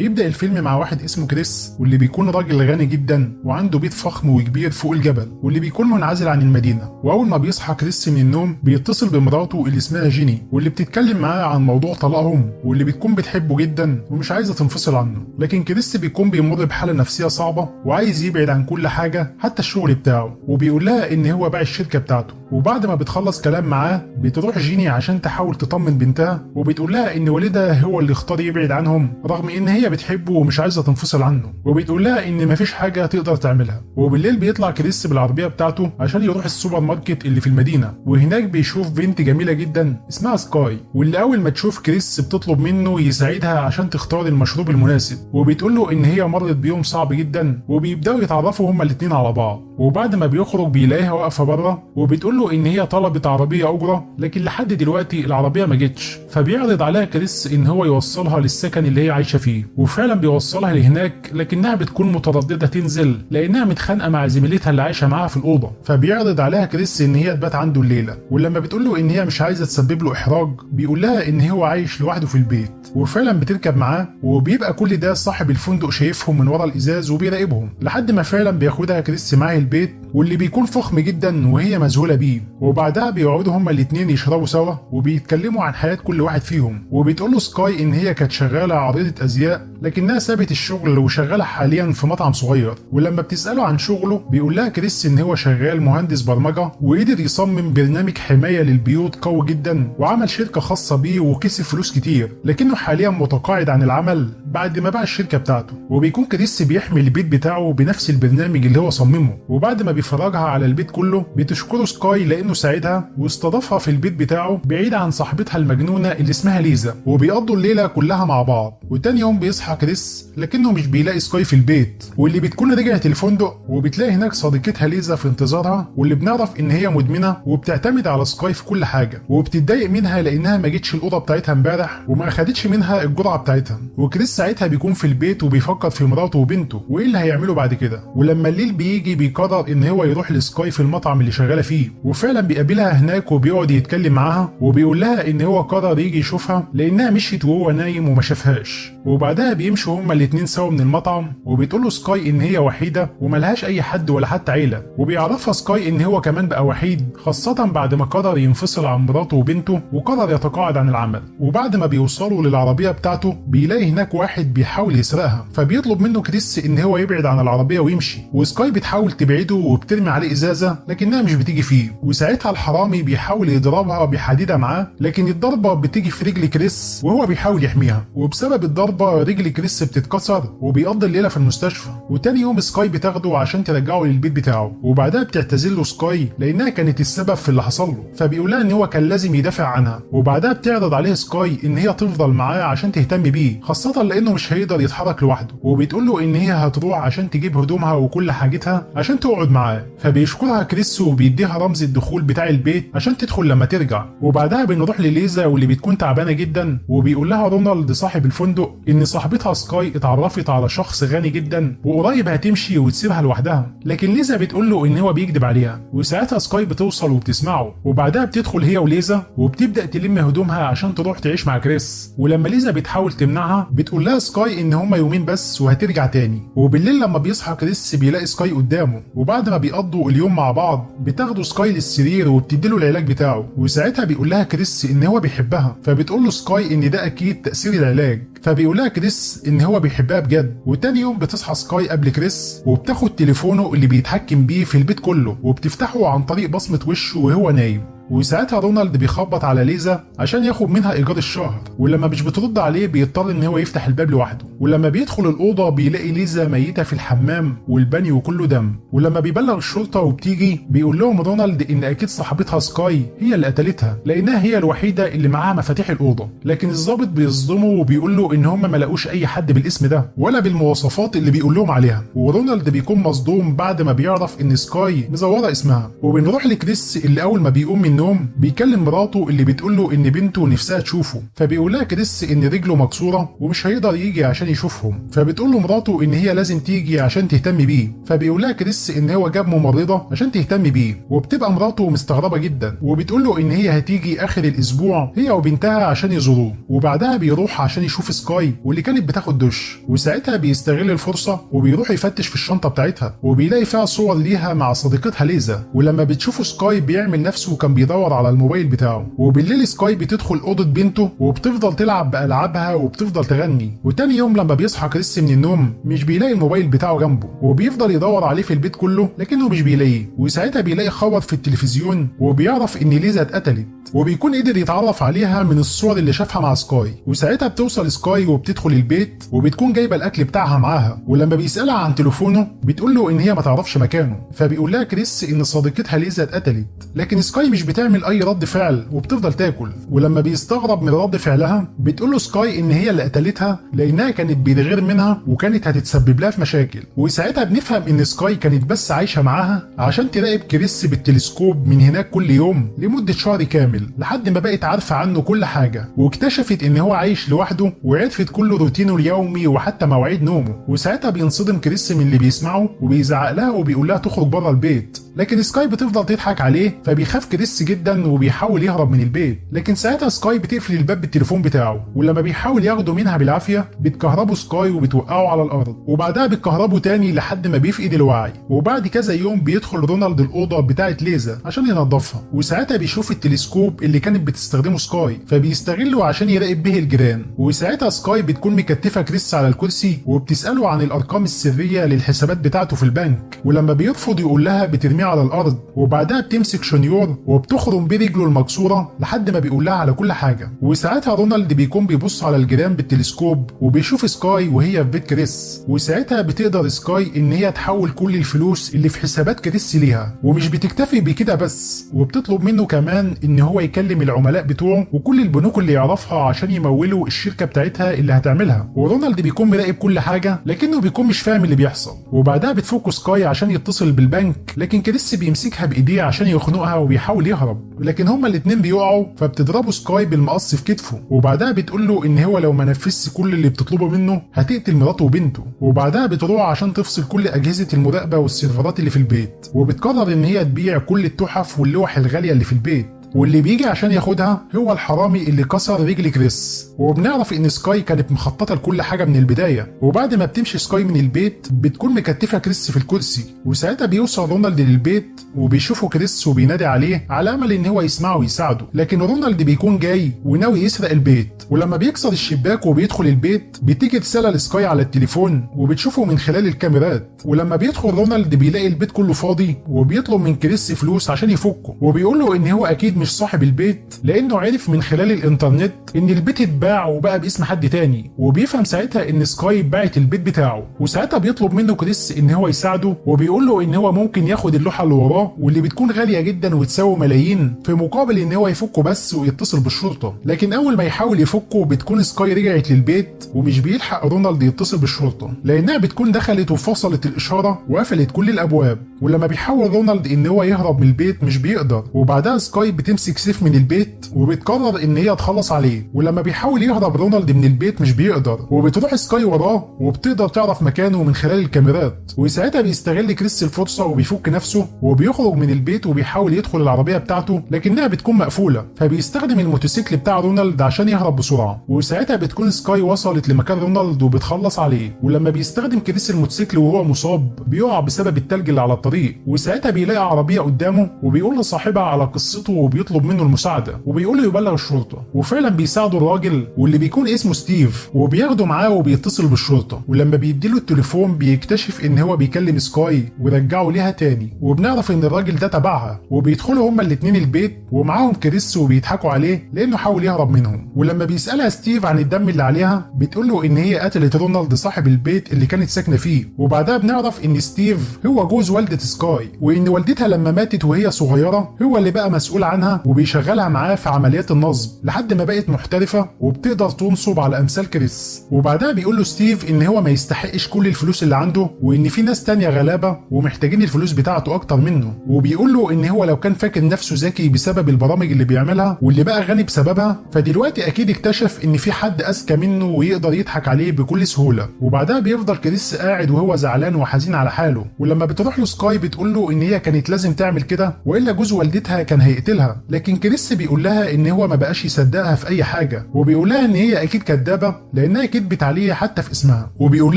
يبدأ الفيلم مع واحد اسمه كريس، واللي بيكون راجل غني جدا وعنده بيت فخم وكبير فوق الجبل، واللي بيكون منعزل عن المدينة. وأول ما بيصحى كريس من النوم بيتصل بمراته اللي اسمها جيني، واللي بتتكلم معاه عن موضوع طلاقهم، واللي بتكون بتحبه جدا ومش عايزة تنفصل عنه. لكن كريس بيكون بيمر بحالة نفسية صعبة وعايز يبعد عن كل حاجة حتى الشغل بتاعه، وبيقول لها إن هو باع الشركة بتاعته. وبعد ما بتخلص كلام معاه بتروح جيني عشان تحاول تطمن بنتها، وبتقول لها ان والدها هو اللي اختار يبعد عنهم رغم ان هي بتحبه ومش عايزه تنفصل عنه، وبتقول لها ان مفيش حاجه تقدر تعملها. وبالليل بيطلع كريس بالعربيه بتاعته عشان يروح السوبر ماركت اللي في المدينه، وهناك بيشوف بنت جميله جدا اسمها سكاي، واللي اول ما تشوف كريس بتطلب منه يساعدها عشان تختار المشروب المناسب، وبتقول له ان هي مرت بيوم صعب جدا، وبيبداوا يتعرفوا هما الاتنين على بعض. وبعد ما بيخرج بيلاقيها واقفه بره، وبتقول له ان هي طلبت عربيه اجره لكن لحد دلوقتي العربيه ما جتش. فبيعرض عليها كريس ان هو يوصلها للسكن اللي هي عايشه فيه، وفعلا بيوصلها لهناك، لكنها بتكون متردده تنزل لانها متخانقه مع زميلتها اللي عايشه معاها في الاوضه. فبيعرض عليها كريس ان هي تبات عنده الليله، ولما بتقول له ان هي مش عايزه تسبب له احراج بيقول لها ان هو عايش لوحده في البيت. وفعلا بتركب معاه، وبيبقى كل ده صاحب الفندق شايفهم من ورا الازاز وبيراقبهم، لحد ما فعلا بياخدها كريس معاه البيت، واللي بيكون فخم جدا وهي مذهوله بيه. وبعدها بيقعدوا هما الاتنين يشربوا سوا وبيتكلموا عن حياه كل واحد فيهم. وبتقول له سكاي ان هي كانت شغاله عارضه ازياء لكنها سابت الشغل وشغاله حاليا في مطعم صغير. ولما بتساله عن شغله بيقول لها كريس ان هو شغال مهندس برمجه، وقدر يصمم برنامج حمايه للبيوت قوي جدا، وعمل شركه خاصه بيه وكسب فلوس كتير، لكنه حاليا متقاعد عن العمل بعد ما باع الشركه بتاعته. وبيكون كريس بيحمي البيت بتاعه بنفس البرنامج اللي هو صممه. وبعد ما بيفرجها على البيت كله بتشكره سكاي لانه ساعدها واستضافها في البيت بتاعه بعيد عن صاحبتها المجنونه اللي اسمها ليزا، وبيقضوا الليله كلها مع بعض. وتاني يوم بيصحى كريس لكنه مش بيلاقي سكاي في البيت، واللي بتكون رجعت الفندق، وبتلاقي هناك صديقتها ليزا في انتظارها، واللي بنعرف ان هي مدمنه وبتعتمد على سكاي في كل حاجه، وبتتضايق منها لانها ما جتش الاوضه بتاعتها امبارح وما اخدتش منها الجرعه بتاعتها. وكريس ساعتها بيكون في البيت وبيفكر في مراته وبنته وايه اللي هيعمله بعد كده. ولما الليل بيجي بيقرر ان هو يروح لسكاي في المطعم اللي شغاله فيه، وفعلا بيقابلها هناك وبيقعد يتكلم معاها، وبيقول لها ان هو قرر يجي يشوفها لانها مشيت وهو نايم وما شافهاش. وبعدها بيمشوا هما الاتنين سوا من المطعم، وبتقول له سكاي ان هي وحيده وملهاش اي حد ولا حتى عيله، وبيعرفها سكاي ان هو كمان بقى وحيد، خاصه بعد ما قرر ينفصل عن مراته وبنته وقرر يتقاعد عن العمل. وبعد ما بيوصلوا للعربيه بتاعته بيلاقي هناك واحد بيحاول يسرقها، فبيطلب منه كريس ان هو يبعد عن العربيه ويمشي. وسكاي بتحاول تبعده وبترمي عليه ازازه لكنها مش بتيجي فيه، وساعتها الحرامي بيحاول يضربها بحديده معاه، لكن الضربه بتيجي في رجل كريس وهو بيحاول يحميها، وبسبب الضربه رجل كريس بتتكسر وبيقضي الليله في المستشفى. وتاني يوم سكاي بتاخده عشان ترجعه للبيت بتاعه، وبعدها بتعتذر له سكاي لانها كانت السبب في اللي حصل له، فبيقول لها ان هو كان لازم يدافع عنها. وبعدها بتعرض عليه سكاي ان هي تفضل معاه عشان تهتم بيه، خاصه لانه مش هيقدر يتحرك لوحده. وبتقول له ان هي هتروح عشان تجيب هدومها وكل حاجتها عشان تقعد معاه، فبيشكرها كريس وبيديها رمز الدخول بتاع البيت عشان تدخل لما ترجع. وبعدها بنروح لليزا واللي بتكون تعبانه جدا، وبيقول لها رونالد صاحب الفندق ان صاحبتها سكاي اتعرفت على شخص غني جدا وقريب هتمشي وتسيبها لوحدها، لكن ليزا بتقول له ان هو بيكذب عليها. وساعتها سكاي بتوصل وبتسمعه، وبعدها بتدخل هي وليزا وبتبدا تلم هدومها عشان تروح تعيش مع كريس. ولما ليزا بتحاول تمنعها بتقول لها سكاي ان هما يومين بس وهترجع تاني. وبالليل لما بيصحى كريس بيلاقي سكاي قدامه، وبعد ما بيقضوا اليوم مع بعض بتاخده سكاي للسرير وبتديله العلاج بتاعه. وساعتها بيقول لها كريس ان هو بيحبها، فبتقول له سكاي ان ده اكيد تاثير العلاج، فبيقول لها كريس ان هو بيحبها بجد. وتاني يوم بتصحى سكاي قبل كريس وبتاخد تليفونه اللي بيتحكم بيه في البيت كله وبتفتحه عن طريق بصمه وشه وهو نايم. وساعتها رونالد بيخبط على ليزا عشان ياخد منها ايجار الشهر، ولما مش بترد عليه بيضطر ان هو يفتح الباب لوحده. ولما بيدخل الاوضه بيلاقي ليزا ميته في الحمام والبانيو كله دم. ولما بيبلغ الشرطه وبتيجي بيقول لهم رونالد ان اكيد صاحبتها سكاي هي اللي قتلتها لانها هي الوحيده اللي معاها مفاتيح الاوضه. لكن الضابط بيصدمه وبيقول له ان هم ما لقوش اي حد بالاسم ده ولا بالمواصفات اللي بيقول لهم عليها. ورونالد بيكون مصدوم بعد ما بيعرف ان سكاي مزوره اسمها. وبنروح لكريس اللي اول ما بيقوم من النوم بيكلم مراته اللي بتقول له ان بنته نفسها تشوفه، فبيقول لها كريس ان رجله مكسوره ومش هيقدر يجي عشان يشوفهم، فبتقول له مراته ان هي لازم تيجي عشان تهتم بيه، فبيقول لها كريس ان هو جاب ممرضه عشان تهتم بيه، وبتبقى مراته مستغربه جدا وبتقول له ان هي هتيجي اخر الاسبوع هي وبنتها عشان يزوروه، وبعدها بيروح عشان يشوف سكاي واللي كانت بتاخد دش، وساعتها بيستغل الفرصه وبيروح يفتش في الشنطه بتاعتها وبيلاقي فيها صور ليها مع صديقتها ليزا، ولما بتشوفه سكاي بيعمل نفسه كان بيدور على الموبايل بتاعه، وبالليل سكاي بتدخل اوضه بنته وبتفضل تلعب بالعابها وبتفضل تغني، وتاني يوم لما بيصحى كريس من النوم مش بيلاقي الموبايل بتاعه جنبه، وبيفضل يدور عليه في البيت كله لكنه مش بيلاقيه، وساعتها بيلاقي خبر في التلفزيون وبيعرف ان ليزا اتقتلت، وبيكون قدر يتعرف عليها من الصور اللي شافها مع سكاي، وساعتها بتوصل سكاي وبتدخل البيت وبتكون جايبه الاكل بتاعها معاها، ولما بيسالها عن تليفونه بتقول له ان هي ما تعرفش مكانه، فبيقول لها كريس ان صديقتها ليزا اتقتلت، لكن سكاي مش بتعمل اي رد فعل وبتفضل تاكل، ولما بيستغرب من رد فعلها بتقول له سكاي ان هي اللي قتلتها لانها كانت بتغير منها وكانت هتتسبب لها في مشاكل، وساعتها بنفهم ان سكاي كانت بس عايشه معاها عشان تراقب كريس بالتلسكوب من هناك كل يوم لمده شهر كامل لحد ما بقت عارفه عنه كل حاجه، واكتشفت ان هو عايش لوحده وعرفت كل روتينه اليومي وحتى مواعيد نومه، وساعتها بينصدم كريس من اللي بيسمعه وبيزعق لها وبيقول لها تخرج بره البيت، لكن سكاي بتفضل تضحك عليه فبيخاف كريس جدا وبيحاول يهرب من البيت، لكن ساعتها سكاي بتقفل الباب بالتليفون بتاعه، ولما بيحاول ياخده منها بالعافيه بتكهربه سكاي وبتوقعه على الارض، وبعدها بتكهربه تاني لحد ما بيفقد الوعي، وبعد كذا يوم بيدخل رونالد الاوضه بتاعه ليزا عشان ينظفها، وساعتها بيشوف التلسكوب اللي كانت بتستخدمه سكاي فبيستغله عشان يراقب به الجيران، وساعتها سكاي بتكون مكتفه كريس على الكرسي وبتساله عن الارقام السريه للحسابات بتاعته في البنك، ولما بيرفض يقول لها بترميه على الارض، وبعدها بتمسك شنيور وبتخرم برجله المكسوره لحد ما بيقول لها على كل حاجه، وساعتها رونالد بيكون بيبص على الجيران بالتلسكوب وبيشوف سكاي وهي في بيت كريس، وساعتها بتقدر سكاي ان هي تحول كل الفلوس اللي في حسابات كريس ليها، ومش بتكتفي بكده بس وبتطلب منه كمان ان هو يكلم العملاء بتوعه وكل البنوك اللي يعرفها عشان يمولوا الشركه بتاعتها اللي هتعملها، ورونالد بيكون مراقب كل حاجه لكنه بيكون مش فاهم اللي بيحصل، وبعدها بتفك سكاي عشان يتصل بالبنك لكن كريس بيمسكها بايديه عشان يخنقها وبيحاول يهرب، لكن هما الاتنين بيقعوا فبتضربه سكاي بالمقص في كتفه، وبعدها بتقول له ان هو لو ما نفذش كل اللي بتطلبه منه هتقتل مراته وبنته، وبعدها بتروح عشان تفصل كل اجهزه المراقبه والسيرفرات اللي في البيت، وبتقرر ان هي تبيع كل التحف واللوح الغاليه اللي في البيت، واللي بيجي عشان ياخدها هو الحرامي اللي كسر رجل كريس، وبنعرف ان سكاي كانت مخططه لكل حاجه من البدايه، وبعد ما بتمشي سكاي من البيت بتكون مكتفه كريس في الكرسي، وساعتها بيوصل رونالد للبيت وبيشوفه كريس وبينادي عليه على امل ان هو يسمعه ويساعده، لكن رونالد بيكون جاي وناوي يسرق البيت، ولما بيكسر الشباك وبيدخل البيت بتيجي رساله لسكاي على التليفون وبتشوفه من خلال الكاميرات، ولما بيدخل رونالد بيلاقي البيت كله فاضي وبيطلب من كريس فلوس عشان يفكه، وبيقول له ان هو اكيد مش صاحب البيت لانه عرف من خلال الانترنت ان البيت اتباع وبقى باسم حد تاني، وبيفهم ساعتها ان سكاي باعت البيت بتاعه، وساعتها بيطلب منه كريس ان هو يساعده وبيقول له ان هو ممكن ياخد اللوحه اللي وراه واللي بتكون غاليه جدا وتساوي ملايين في مقابل ان هو يفكه بس ويتصل بالشرطه، لكن اول ما يحاول يفكه بتكون سكاي رجعت للبيت ومش بيلحق رونالد يتصل بالشرطه لانها بتكون دخلت وفصلت الاشاره وقفلت كل الابواب، ولما بيحاول رونالد ان هو يهرب من البيت مش بيقدر، وبعدها سكاي بتمسك سيف من البيت وبتقرر ان هي تخلص عليه، ولما بيحاول يهرب رونالد من البيت مش بيقدر وبتروح سكاي وراه وبتقدر تعرف مكانه من خلال الكاميرات، وساعتها بيستغل كريس الفرصه وبيفك نفسه وبيخرج من البيت وبيحاول يدخل العربيه بتاعته لكنها بتكون مقفوله، فبيستخدم الموتوسيكل بتاع رونالد عشان يهرب بسرعه، وساعتها بتكون سكاي وصلت لمكان رونالد وبتخلص عليه، ولما بيستخدم كريس الموتوسيكل وهو مصاب بيقع بسبب التلج اللي على الطريق، وساعتها بيلاقي عربيه قدامه وبيقول لصاحبها على قصته وبيطلب منه المساعده وبيقول له يبلغ الشرطه، وفعلا بيساعده الراجل واللي بيكون اسمه ستيف وبياخده معاه وبيتصل بالشرطه، ولما بيديله التليفون بيكتشف ان هو بيكلم سكاي ورجعه ليها تاني، وبنعرف ان الراجل ده تبعها، وبيدخلوا هما الاتنين البيت ومعاهم كريس وبيضحكوا عليه لانه حاول يهرب منهم، ولما بيسالها ستيف عن الدم اللي عليها بتقول له ان هي قتلت رونالد صاحب البيت اللي كانت ساكنه فيه، وبعدها بنعرف ان ستيف هو جوز والده سكاي، وان والدتها لما ماتت وهي صغيره هو اللي بقى مسؤول عنها عنها وبيشغلها معاه في عمليات النصب لحد ما بقت محترفه وبتقدر تنصب على امثال كريس. وبعدها بيقول له ستيف ان هو ما يستحقش كل الفلوس اللي عنده وان في ناس تانية غلابه ومحتاجين الفلوس بتاعته اكتر منه. وبيقول له ان هو لو كان فاكر نفسه ذكي بسبب البرامج اللي بيعملها واللي بقى غني بسببها، فدلوقتي اكيد اكتشف ان في حد اذكى منه ويقدر يضحك عليه بكل سهوله. وبعدها بيفضل كريس قاعد وهو زعلان وحزين على حاله. ولما بتروح له سكاي بتقول له ان هي كانت لازم تعمل كده والا جوز والدتها كان هيقتلها، لكن كريس بيقول لها ان هو ما بقاش يصدقها في اي حاجه، وبيقول لها ان هي اكيد كدابه لانها كدبت عليه حتى في اسمها. وبيقول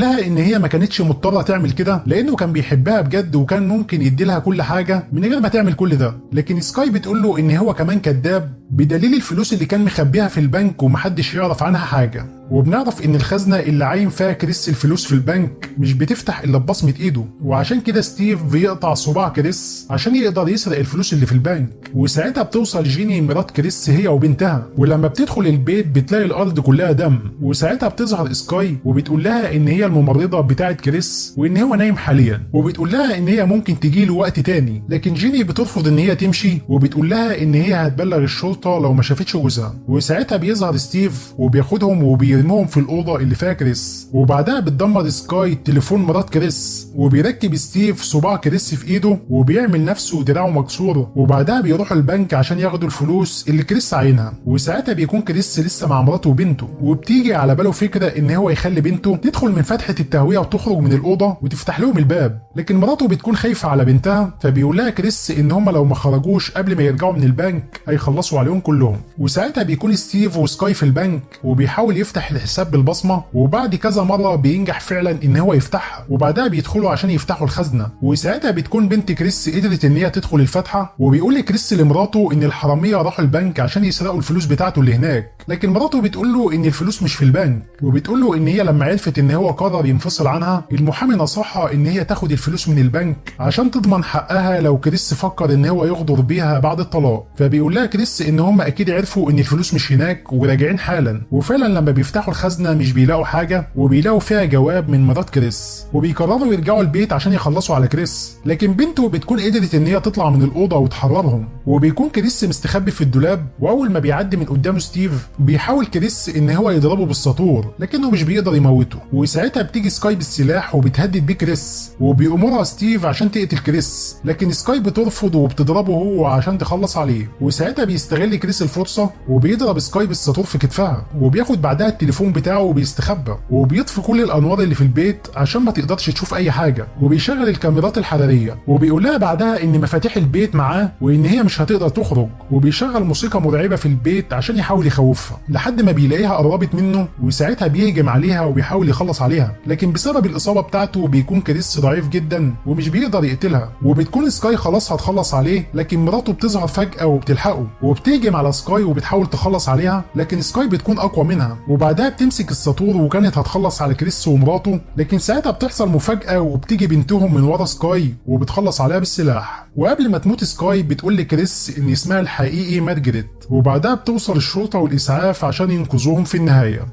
لها ان هي ما كانتش مضطره تعمل كده لانه كان بيحبها بجد وكان ممكن يدي لها كل حاجه من غير ما تعمل كل ده. لكن سكاي بتقول له ان هو كمان كداب بدليل الفلوس اللي كان مخبيها في البنك ومحدش يعرف عنها حاجه. وبنعرف ان الخزنه اللي عايم فيها كريس الفلوس في البنك مش بتفتح الا ببصمه ايده، وعشان كده ستيف بيقطع صباع كريس عشان يقدر يسرق الفلوس اللي في البنك. وساعتها بتوصل جيني مرات كريس هي وبنتها، ولما بتدخل البيت بتلاقي الارض كلها دم. وساعتها بتظهر سكاي وبتقول لها ان هي الممرضه بتاعه كريس وان هو نايم حاليا، وبتقول لها ان هي ممكن تجي له وقت تاني. لكن جيني بترفض ان هي تمشي وبتقول لها ان هي هتبلغ الشرطه لو ما شافتش جوزها. وساعتها بيظهر ستيف وبياخدهم وبيرميهم في الاوضه اللي فيها كريس. وبعدها بتدمر سكاي تليفون مرات كريس وبيركب ستيف صباع كريس في ايده وبيعمل نفسه دراعه مكسور. وبعدها بيروحوا البنك عشان ياخدوا الفلوس اللي كريس عاينها. وساعتها بيكون كريس لسه مع مراته وبنته، وبتيجي على باله فكره ان هو يخلي بنته تدخل من فتحه التهويه وتخرج من الاوضه وتفتح لهم الباب. لكن مراته بتكون خايفه على بنتها، فبيقول لها كريس ان هم لو ما خرجوش قبل ما يرجعوا من البنك هيخلصوا عليهم كلهم. وساعتها بيكون ستيف وسكاي في البنك وبيحاول يفتح الحساب بالبصمه، وبعد كذا مره بينجح فعلا ان هو يفتحها. وبعدها بيدخلوا عشان يفتحوا الخزنه. وساعتها بتكون بنت كريس قدرت ان هي تدخل الفتحه، وبيقول لكريس لمراته ان الحراميه راحوا البنك عشان يسرقوا الفلوس بتاعته اللي هناك. لكن مراته بتقول له ان الفلوس مش في البنك، وبتقول له ان هي لما عرفت ان هو قرر ينفصل عنها المحامي نصحها ان هي تاخد الفلوس من البنك عشان تضمن حقها لو كريس فكر ان هو يغدر بيها بعد الطلاق. فبيقول لها كريس ان هم اكيد عرفوا ان الفلوس مش هناك وراجعين حالا. وفعلا لما بيفتحوا الخزنه مش بيلاقوا حاجه، وبيلاقوا فيها جواب من مرات كريس، وبيقرروا يرجعوا البيت عشان يخلصوا على كريس. لكن بنته بتكون قدرت ان هي تطلع من الاوضه وتحررهم. وبيكون كريس مستخبي في الدولاب، واول ما بيعدي من قدامه ستيف بيحاول كريس ان هو يضربه بالساطور لكنه مش بيقدر يموته. وساعتها بتيجي سكاي بالسلاح وبتهدد بيه كريس، وبيأمرها ستيف عشان تقتل كريس، لكن سكاي بترفض وبتضربه هو عشان تخلص عليه. وساعتها بيستغل كريس الفرصه وبيضرب سكاي بالساطور في كتفها، وبياخد بعدها التليفون بتاعه وبيستخبى، وبيطفي كل الانوار اللي في البيت عشان ما تقدرش تشوف اي حاجه، وبيشغل الكاميرات الحراريه. وبيقول لها بعدها ان مفاتيح البيت معاه وان هي مش هتقدر تخرج، وبيشغل موسيقى مرعبه في البيت عشان يحاول يخوفها لحد ما بيلاقيها قربت منه. وساعتها بيهجم عليها وبيحاول يخلص عليها، لكن بسبب الاصابه بتاعته بيكون كريس ضعيف جدا ومش بيقدر يقتلها. وبتكون سكاي خلاص هتخلص عليه، لكن مراته بتظهر فجاه وبتلحقه وبتهجم على سكاي وبتحاول تخلص عليها، لكن سكاي بتكون اقوى منها. وبعدها بتمسك الساطور وكانت هتخلص على كريس ومراته، لكن ساعتها بتحصل مفاجاه وبتيجي بنتهم من ورا سكاي وبتخلص عليها بالسلاح. وقبل ما تموت سكاي بتقول لكريس ان اسمها الحقيقي مارجريت. وبعدها بتوصل الشرطه والاسعاف عشان ينقذوهم في النهايه.